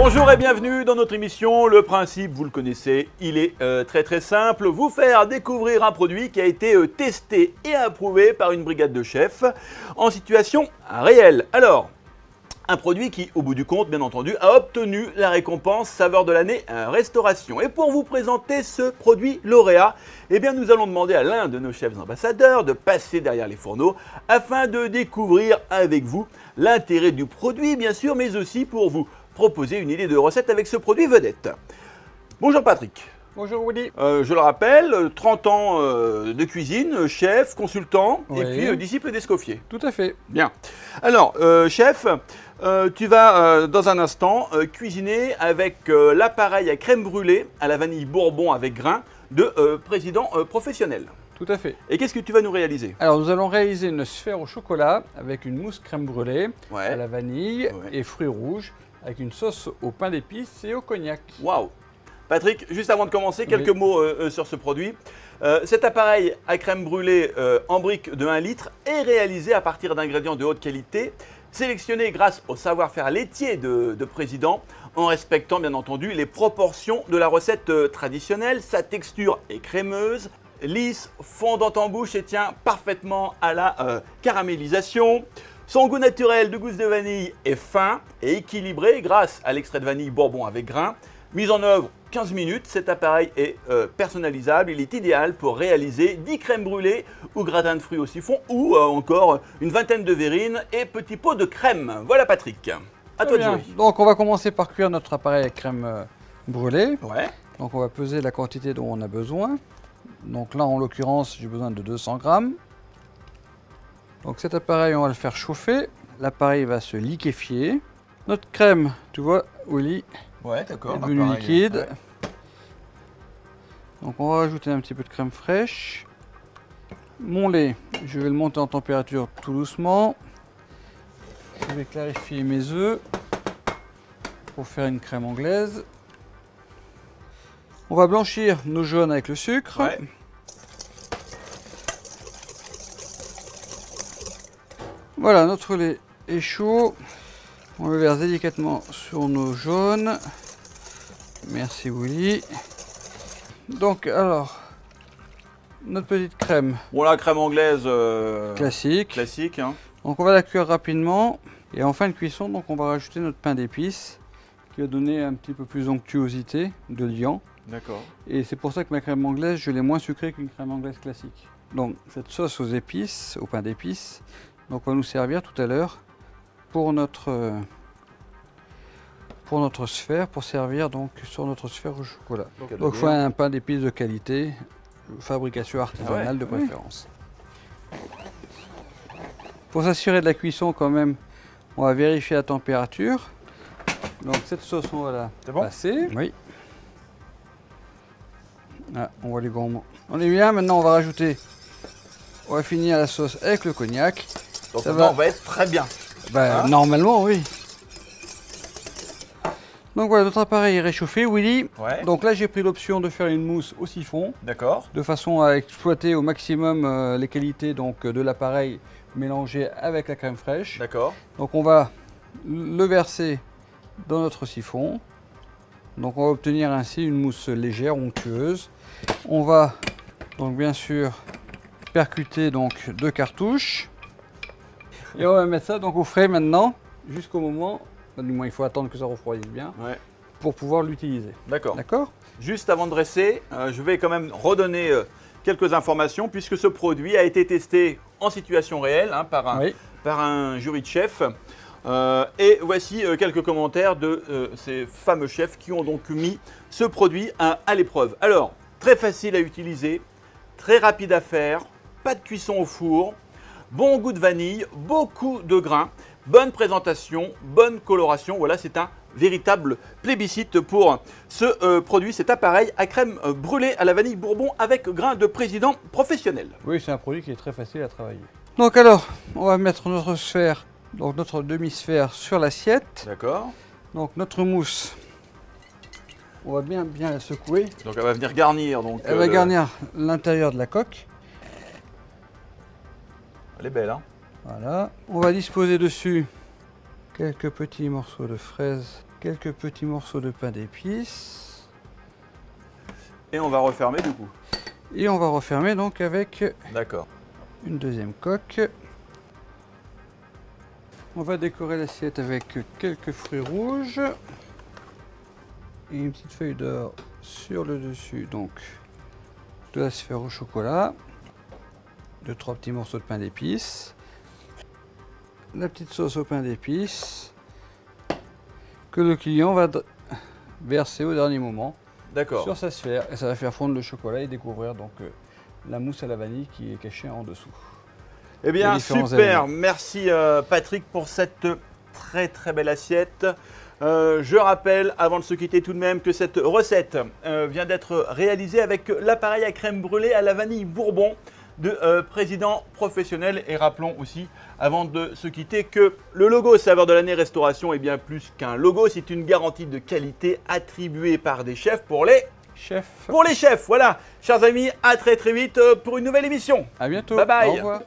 Bonjour et bienvenue dans notre émission. Le principe, vous le connaissez, il est très simple. Vous faire découvrir un produit qui a été testé et approuvé par une brigade de chefs en situation réelle. Alors, un produit qui, au bout du compte, bien entendu, a obtenu la récompense Saveur de l'année Restauration. Et pour vous présenter ce produit lauréat, eh bien, nous allons demander à l'un de nos chefs ambassadeurs de passer derrière les fourneaux afin de découvrir avec vous l'intérêt du produit, bien sûr, mais aussi pour vous proposer une idée de recette avec ce produit vedette. Bonjour Patrick. Bonjour Woody. Je le rappelle, 30 ans de cuisine, chef, consultant et puis disciple d'Escoffier. Tout à fait. Bien. Alors, chef, tu vas dans un instant cuisiner avec l'appareil à crème brûlée à la vanille bourbon avec grains de président professionnel. Tout à fait. Et qu'est-ce que tu vas nous réaliser? Alors nous allons réaliser une sphère au chocolat avec une mousse crème brûlée à la vanille et fruits rouges avec une sauce au pain d'épices et au cognac. Waouh! Patrick, juste avant de commencer, quelques mots sur ce produit. Cet appareil à crème brûlée en briques de 1 litre est réalisé à partir d'ingrédients de haute qualité, sélectionnés grâce au savoir-faire laitier de président, en respectant bien entendu les proportions de la recette traditionnelle. Sa texture est crémeuse, lisse, fondante en bouche et tient parfaitement à la caramélisation. Son goût naturel de gousse de vanille est fin et équilibré grâce à l'extrait de vanille bourbon avec grains. Mise en œuvre 15 minutes, cet appareil est personnalisable. Il est idéal pour réaliser 10 crèmes brûlées ou gratins de fruits au siphon ou encore une vingtaine de verrines et petits pots de crème. Voilà Patrick, à toi de jouer. Donc on va commencer par cuire notre appareil à crème brûlée. Ouais. Donc on va peser la quantité dont on a besoin. Donc là en l'occurrence j'ai besoin de 200 grammes. Donc cet appareil on va le faire chauffer. L'appareil va se liquéfier. Notre crème, tu vois Oli, Ouais, d'accord. est devenue liquide. Ouais. Donc on va rajouter un petit peu de crème fraîche. Mon lait, je vais le monter en température tout doucement. Je vais clarifier mes œufs pour faire une crème anglaise. On va blanchir nos jaunes avec le sucre. Ouais. Voilà, notre lait est chaud. On le verse délicatement sur nos jaunes. Merci Willy. Donc alors, notre petite crème. Bon, la crème anglaise classique. Classique hein. Donc on va la cuire rapidement. Et en fin de cuisson, donc on va rajouter notre pain d'épices qui va donner un petit peu plus d'onctuosité, de liant. D'accord. Et c'est pour ça que ma crème anglaise, je l'ai moins sucrée qu'une crème anglaise classique. Donc cette sauce aux épices, au pain d'épices, donc va nous servir tout à l'heure pour notre sphère, pour servir donc sur notre sphère au chocolat. Donc il faut un pain d'épices de qualité, fabrication artisanale de préférence. Pour s'assurer de la cuisson quand même, on va vérifier la température. Donc cette sauce on va la passer. Oui. Ah, on voit les gourmands. On est bien, maintenant on va rajouter, on va finir la sauce avec le cognac. Donc ça va être très bien. Ben, normalement oui. Donc voilà, notre appareil est réchauffé, Willy. Ouais. Donc là j'ai pris l'option de faire une mousse au siphon. D'accord. De façon à exploiter au maximum les qualités donc, de l'appareil mélangé avec la crème fraîche. D'accord. Donc on va le verser dans notre siphon. Donc on va obtenir ainsi une mousse légère, onctueuse. On va donc bien sûr percuter donc 2 cartouches. Et on va mettre ça donc au frais maintenant, jusqu'au moment, du moins il faut attendre que ça refroidisse bien, pour pouvoir l'utiliser. D'accord. D'accord. Juste avant de dresser, je vais quand même redonner quelques informations puisque ce produit a été testé en situation réelle hein, par un jury de chefs. Et voici quelques commentaires de ces fameux chefs qui ont donc mis ce produit à l'épreuve. Alors, très facile à utiliser, très rapide à faire, pas de cuisson au four, bon goût de vanille, beaucoup de grains, bonne présentation, bonne coloration. Voilà, c'est un véritable plébiscite pour ce produit, cet appareil à crème brûlée à la vanille bourbon avec grains de président professionnel. Oui, c'est un produit qui est très facile à travailler. Donc alors, on va mettre notre sphère, donc notre demi-sphère sur l'assiette. D'accord. Donc notre mousse, on va bien la secouer. Donc elle va venir garnir. Donc, elle va garnir l'intérieur de la coque. Elle est belle, hein? Voilà. On va disposer dessus quelques petits morceaux de fraises quelques petits morceaux de pain d'épices. Et on va refermer du coup. Et on va refermer donc avec D'accord. une deuxième coque. On va décorer l'assiette avec quelques fruits rouges et une petite feuille d'or sur le dessus donc de la sphère au chocolat, 2-3 petits morceaux de pain d'épices, la petite sauce au pain d'épices que le client va verser au dernier moment sur sa sphère, et ça va faire fondre le chocolat et découvrir donc la mousse à la vanille qui est cachée en dessous. Eh bien super, éléments. Merci Patrick pour cette très très belle assiette. Je rappelle, avant de se quitter tout de même, que cette recette vient d'être réalisée avec l'appareil à crème brûlée à la vanille Bourbon de Président Professionnel. Et rappelons aussi, avant de se quitter, que le logo Saveur de l'année Restauration est bien plus qu'un logo. C'est une garantie de qualité attribuée par des chefs pour les chefs. Pour les chefs, voilà. Chers amis, à très très vite pour une nouvelle émission. À bientôt. Bye bye. Au revoir.